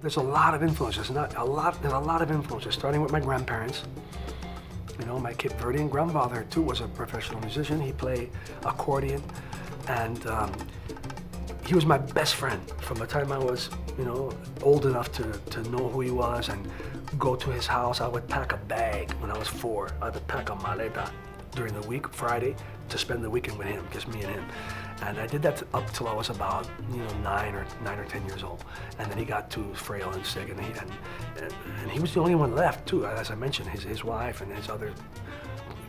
There's a lot of influences, there's a lot of influences, starting with my grandparents. You know, my Cape Verdean grandfather too was a professional musician. He played accordion, and he was my best friend from the time I was, you know, old enough to know who he was and go to his house. I would pack a bag when I was 4. I would pack a maleta during the week, Friday, to spend the weekend with him, just me and him. And I did that up till I was about, you know, 9 or 10 years old. And then he got too frail and sick, and he was the only one left too. As I mentioned, his wife and his other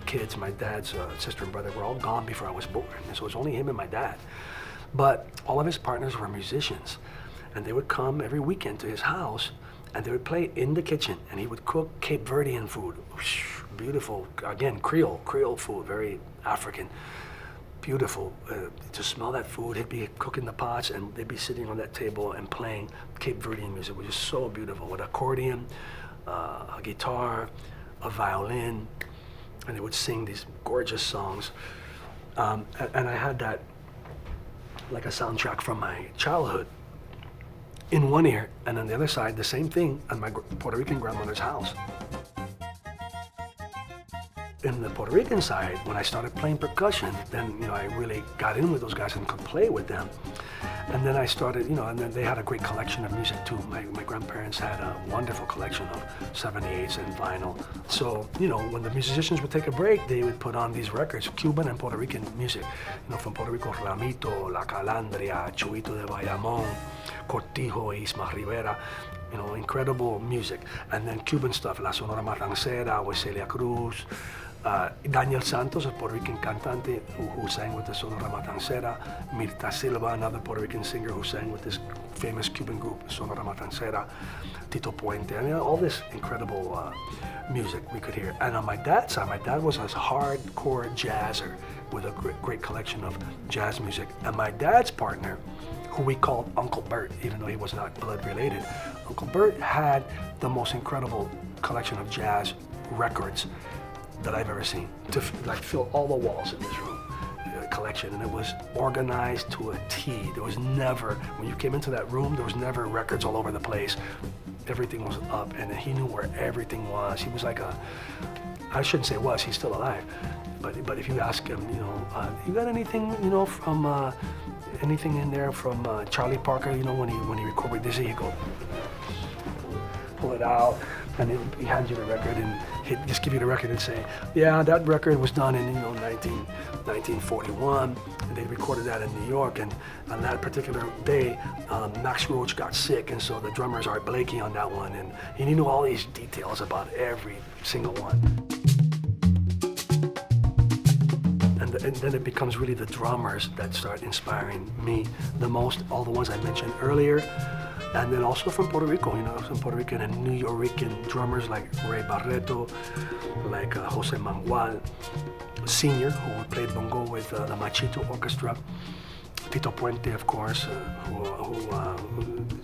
kids, my dad's sister and brother, were all gone before I was born. And so it was only him and my dad. But all of his partners were musicians, and they would come every weekend to his house, and they would play in the kitchen, and he would cook Cape Verdean food. Beautiful, again, Creole food, very African. Beautiful. To smell that food, he'd be cooking the pots, and they'd be sitting on that table and playing Cape Verdean music, which is so beautiful, with accordion, a guitar, a violin, and they would sing these gorgeous songs. And I had that like a soundtrack from my childhood in one ear, and on the other side, the same thing at my Puerto Rican grandmother's house. In the Puerto Rican side, when I started playing percussion, then, you know, I really got in with those guys and could play with them. And then I started, you know, and then they had a great collection of music too. My grandparents had a wonderful collection of 78s and vinyl. So, you know, when the musicians would take a break, they would put on these records, Cuban and Puerto Rican music. You know, from Puerto Rico, Ramito, La Calandria, Chuito de Bayamón, Cortijo, Isma Rivera. You know, incredible music. And then Cuban stuff, La Sonora Matancera, with Celia Cruz, Daniel Santos, a Puerto Rican cantante who sang with the Sonora Matancera, Mirta Silva, another Puerto Rican singer who sang with this famous Cuban group, Sonora Matancera, Tito Puente, I mean, all this incredible music we could hear. And on my dad's side, my dad was a hardcore jazzer with a great collection of jazz music. And my dad's partner, who we called Uncle Bert, even though he was not blood related, Uncle Bert had the most incredible collection of jazz records that I've ever seen, to like fill all the walls in this room, collection, and it was organized to a T. There was never, when you came into that room, there was never records all over the place. Everything was up, and he knew where everything was. He was like I shouldn't say was, he's still alive, but if you ask him, you know, you got anything, you know, from, anything in there from Charlie Parker, you know, when he recorded this, he'd go, pull it out, and he hands you the record, and he'd just give you the record and say, yeah, that record was done in, you know, 1941, and they recorded that in New York, and on that particular day, Max Roach got sick, and so the drummer's Art Blakey on that one, and he knew all these details about every single one. And then it becomes really the drummers that start inspiring me the most, all the ones I mentioned earlier. And then also from Puerto Rico, you know, some Puerto Rican and New Yorican drummers like Ray Barreto, like Jose Mangual Sr., who played bongo with the Machito Orchestra. Tito Puente, of course, who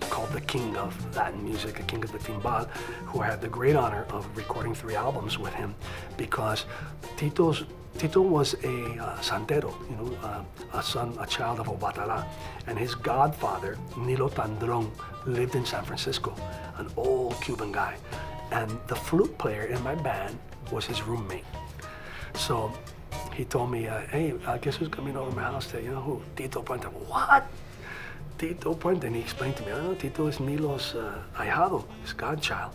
called the king of Latin music, the king of the timbal, who I had the great honor of recording 3 albums with him, because Tito was a santero, you know, a child of Obatala, and his godfather, Nilo Tandron, lived in San Francisco, an old Cuban guy, and the flute player in my band was his roommate. So he told me, hey, guess who's coming over to my house today? You know who? Tito Puente. What? Tito Puente. And he explained to me, oh, Tito is Nilo's ahijado, his godchild.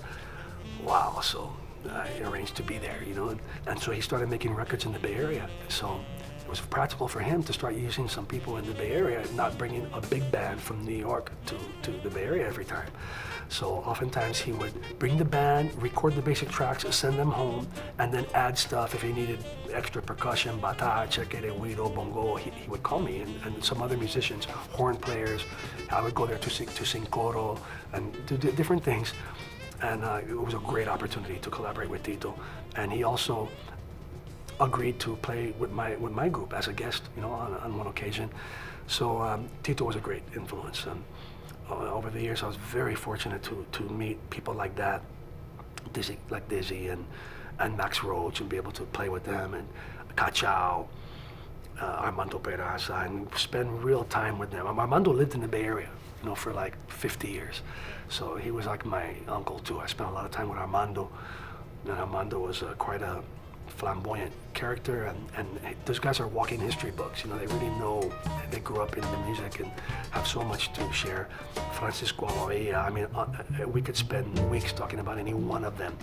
Wow, so I arranged to be there, you know, and so he started making records in the Bay Area. So it was practical for him to start using some people in the Bay Area, not bringing a big band from New York to the Bay Area every time. So oftentimes he would bring the band, record the basic tracks, send them home, and then add stuff. If he needed extra percussion, bata, chequere, guido, bongo, he would call me, and some other musicians, horn players. I would go there to sing coro and do different things. And it was a great opportunity to collaborate with Tito. And he also agreed to play with my group as a guest, you know, on one occasion. So Tito was a great influence. Over the years, I was very fortunate to meet people like that, Dizzy and Max Roach, and be able to play with them, and Cachao, Armando Peraza, and spend real time with them. Armando lived in the Bay Area. for like 50 years. So he was like my uncle too. I spent a lot of time with Armando, and Armando was quite a flamboyant character, and those guys are walking history books. They really know. They grew up in the music and have so much to share. Francisco Amaya, I mean, we could spend weeks talking about any one of them.